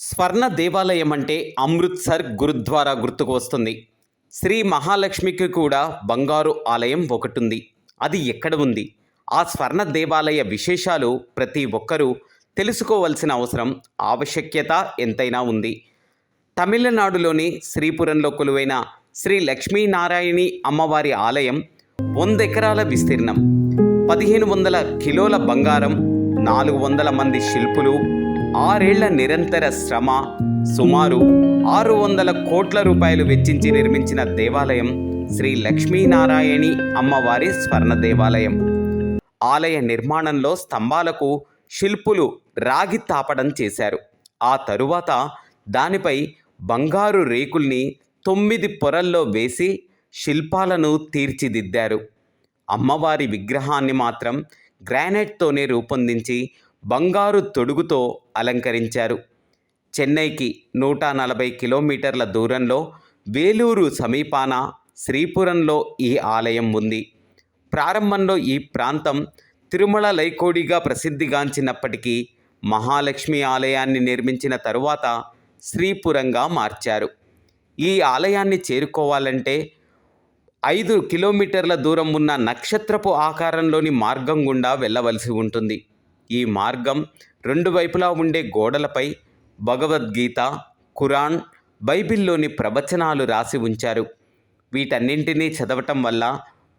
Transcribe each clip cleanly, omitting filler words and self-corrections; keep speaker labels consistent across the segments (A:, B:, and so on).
A: స్వర్ణ దేవాలయం అంటే అమృత్సర్ గురుద్వారా గుర్తుకు వస్తుంది. శ్రీ మహాలక్ష్మికి కూడా బంగారు ఆలయం ఒకటుంది. అది ఎక్కడ ఉంది? ఆ స్వర్ణ దేవాలయ విశేషాలు ప్రతి ఒక్కరూ తెలుసుకోవాల్సిన అవసరం, ఆవశ్యకత ఎంతైనా ఉంది. తమిళనాడులోని శ్రీపురంలో కొలువైన శ్రీ లక్ష్మీనారాయణి అమ్మవారి ఆలయం 100 ఎకరాల విస్తీర్ణం, 1500 కిలోల బంగారం, 400 మంది శిల్పులు, 6 ఏళ్ల నిరంతర శ్రమ, సుమారు 600 కోట్ల రూపాయలు వెచ్చించి నిర్మించిన దేవాలయం శ్రీ లక్ష్మీనారాయణి అమ్మవారి స్వర్ణ దేవాలయం. ఆలయ నిర్మాణంలో స్తంభాలకు శిల్పులు రాగి తాపడం చేశారు. ఆ తరువాత దానిపై బంగారు రేకుల్ని 9 పొరల్లో వేసి శిల్పాలను తీర్చిదిద్దారు. అమ్మవారి విగ్రహాన్ని మాత్రం గ్రానైట్తోనే రూపొందించి బంగారు తొడుగుతో అలంకరించారు. చెన్నైకి 140 కిలోమీటర్ల దూరంలో వేలూరు సమీపాన శ్రీపురంలో ఈ ఆలయం ఉంది. ప్రారంభంలో ఈ ప్రాంతం తిరుమల లైకోడిగా ప్రసిద్ధిగాంచినప్పటికీ మహాలక్ష్మి ఆలయాన్ని నిర్మించిన తరువాత శ్రీపురంగా మార్చారు. ఈ ఆలయాన్ని చేరుకోవాలంటే 5 కిలోమీటర్ల దూరం ఉన్న నక్షత్రపు ఆకారంలోని మార్గం గుండా వెళ్ళవలసి ఉంటుంది. ఈ మార్గం 2 వైపులా ఉండే గోడలపై భగవద్గీత, ఖురాన్, బైబిల్లోని ప్రవచనాలు రాసి ఉంచారు. వీటన్నింటినీ చదవటం వల్ల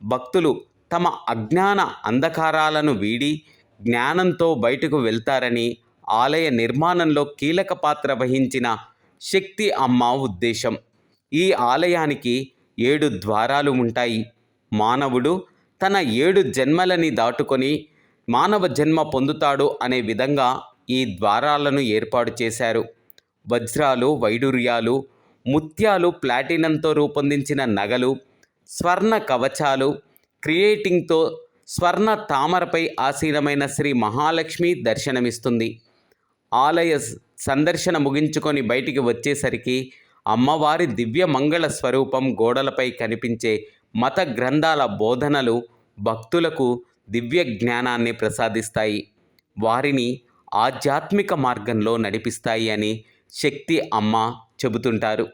A: భక్తులు తమ అజ్ఞాన అంధకారాలను వీడి జ్ఞానంతో బయటకు వెళ్తారని ఆలయ నిర్మాణంలో కీలక పాత్ర వహించిన శక్తి అమ్మ ఉద్దేశం. ఈ ఆలయానికి 7 ద్వారాలు ఉంటాయి. మానవుడు తన 7 జన్మలని దాటుకొని మానవ జన్మ పొందుతాడు అనే విధంగా ఈ ద్వారాలను ఏర్పాటు చేశారు. వజ్రాలు, వైడూర్యాలు, ముత్యాలు, ప్లాటినంతో రూపొందించిన నగలు, స్వర్ణ కవచాలు, క్రియేటింగ్తో స్వర్ణ తామరపై ఆసీనమైన శ్రీ మహాలక్ష్మి దర్శనమిస్తుంది. ఆలయ సందర్శన ముగించుకొని బయటికి వచ్చేసరికి అమ్మవారి దివ్య మంగళ స్వరూపం గోడలపై కనిపించే మత గ్రంథాల బోధనలు భక్తులకు దివ్య జ్ఞానాన్ని ప్రసాదిస్తాయి, వారిని ఆధ్యాత్మిక మార్గంలో నడిపిస్తాయి అని శక్తి అమ్మ చెబుతుంటారు.